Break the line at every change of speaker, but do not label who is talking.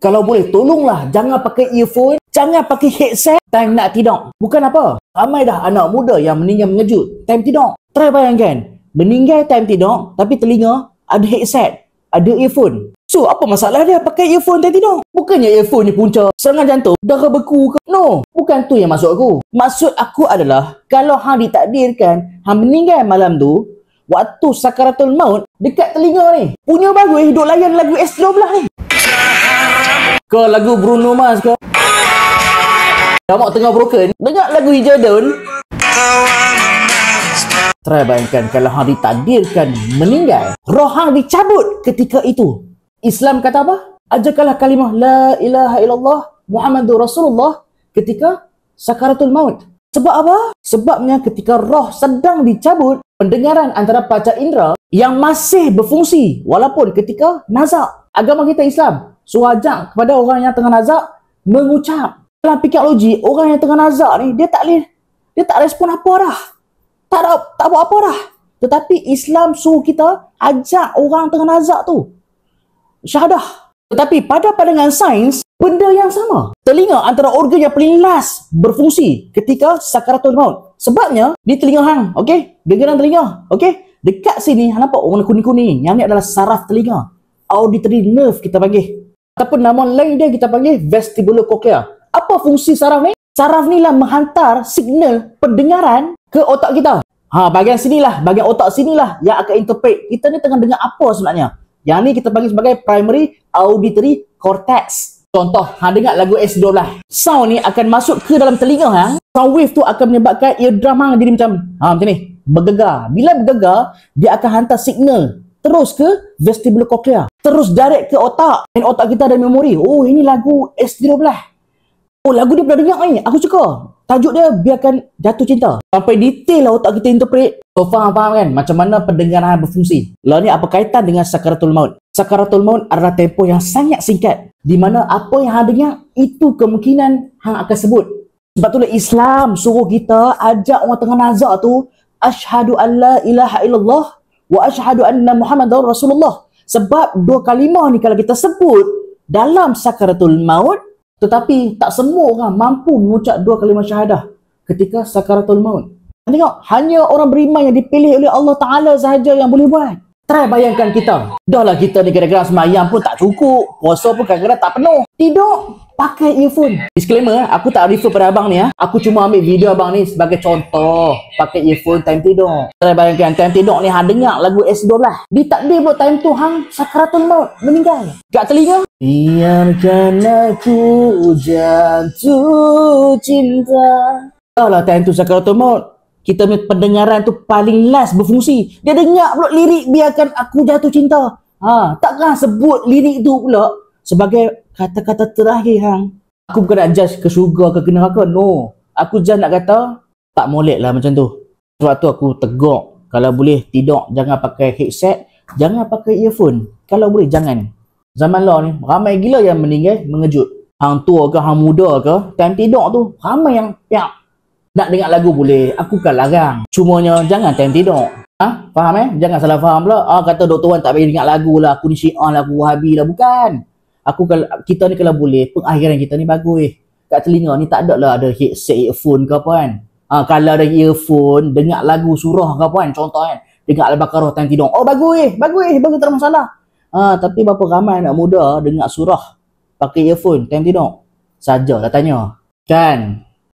Kalau boleh, tolonglah jangan pakai earphone, jangan pakai headset time nak tidur. Bukan apa, ramai dah anak muda yang meninggal mengejut time tidur. Try bayangkan, meninggal time tidur tapi telinga ada headset, ada earphone. So, apa masalah dia pakai earphone time tidur? Bukannya earphone ni punca serangan jantung, darah beku ke? No, bukan tu yang maksud aku. Maksud aku adalah, kalau hang ditakdirkan, hang meninggal malam tu, waktu sakaratul maut, dekat telinga ni, punya bagus duk layan lagu S12 ni. Ke lagu Bruno Mars ke? Kamu tengah broken, dengar lagu Hijau Daun. Try bayangkan kalau hang ditakdirkan meninggal, roh hang dicabut ketika itu. Islam kata apa? Ajarkanlah kalimah La ilaha illallah Muhammadur Rasulullah ketika sakaratul maut. Sebab apa? Sebabnya ketika roh sedang dicabut, pendengaran antara panca indera yang masih berfungsi walaupun ketika nazak. Agama kita Islam ajak kepada orang yang tengah nazak mengucap. Dalam psikologi, orang yang tengah nazak ni dia tak respon apa dah. Tak buat apa dah. Tetapi Islam suruh kita ajak orang tengah nazak tu syahadah. Tetapi pada pandangan sains, benda yang sama. Telinga antara organ yang paling last berfungsi ketika sakaratul maut. Sebabnya di telinga hang, okey? Genggaman telinga, okey? Dekat sini hang nampak warna kuning-kuning. Yang ni adalah saraf telinga. Auditory nerve kita panggil. Ataupun nama lain dia kita panggil vestibular cochlea. Apa fungsi saraf ni? Saraf ni lah menghantar signal pendengaran ke otak kita. Bahagian sinilah, bahagian otak sinilah yang akan interpret kita ni tengah dengar apa sebenarnya. Yang ni kita panggil sebagai primary auditory cortex. Contoh, hang dengar lagu S12. Sound ni akan masuk ke dalam telinga hang. Sound wave tu akan menyebabkan eardrum hang jadi macam ni, bergegar. Bila bergegar, dia akan hantar signal terus ke vestibular cochlea. Terus direct ke otak. Dan otak kita ada memori. Oh, ini lagu S12. Oh, lagu dia pernah dengar ni. Aku suka. Tajuk dia Biarkan Jatuh Cinta. Sampai detail lah otak kita interpret. So, faham kan? Macam mana pendengaran berfungsi. Lalu ni apa kaitan dengan sakaratul maut? Sakaratul maut adalah tempoh yang sangat singkat. Di mana apa yang hang dengar, itu kemungkinan hang akan sebut. Sebab itulah Islam suruh kita ajak orang tengah nazak tu, Asyhadu an la ilaha illallah wa asyhadu anna Muhammadar Rasulullah. Sebab dua kalimah ni kalau kita sebut dalam sakaratul maut, tetapi tak semua orang mampu mengucap dua kalimah syahadah ketika sakaratul maut. Tengok, hanya orang beriman yang dipilih oleh Allah Ta'ala sahaja yang boleh buat. Try bayangkan kita. Dah lah kita ni kadang-kadang semayang pun tak cukup. Puasa pun kadang-kadang tak penuh. Tidur pakai earphone. Disclaimer, aku tak refer pada abang ni. Aku cuma ambil video abang ni sebagai contoh. Pakai earphone time tidur. Try bayangkan time tidur ni hang dengar lagu S12. Ditakdir buat time tu hang sakaratul maut, meninggal. Kat telinga, biarkan aku jatuh cinta. Dah lah time tu sakaratul maut. Kita punya pendengaran tu paling last berfungsi. Dia dengar pula lirik Biarkan Aku Jatuh Cinta. Takkan sebut lirik tu pula sebagai kata-kata terakhir hang. Aku bukan nak judge ke syurga ke neraka. No. Aku just nak kata tak molek lah macam tu. Sebab tu aku tegur. Kalau boleh tidur jangan pakai headset. Jangan pakai earphone. Kalau boleh jangan. Zaman law ni ramai gila yang meninggal mengejut. Hang tua ke hang muda ke, time tidur tu ramai yang nak dengar lagu boleh, aku kan larang. Cumanya jangan time tidur. Faham Jangan salah faham pula. Kata doktor Wan tak payah dengar lagu lah, aku ni syiah lah, aku wahabi lah. Bukan. Kita ni kalau boleh, pengakhiran kita ni bagus. Kat telinga ni tak ada lah ada headset, earphone ke apa kan. Kalau ada earphone, dengar lagu surah ke apa kan. Contoh kan, dengar Al-Baqarah time tidur. Bagus, tak ada masalah. Tapi berapa ramai anak muda dengar surah pakai earphone time tidur? Sajalah tanya. Kan?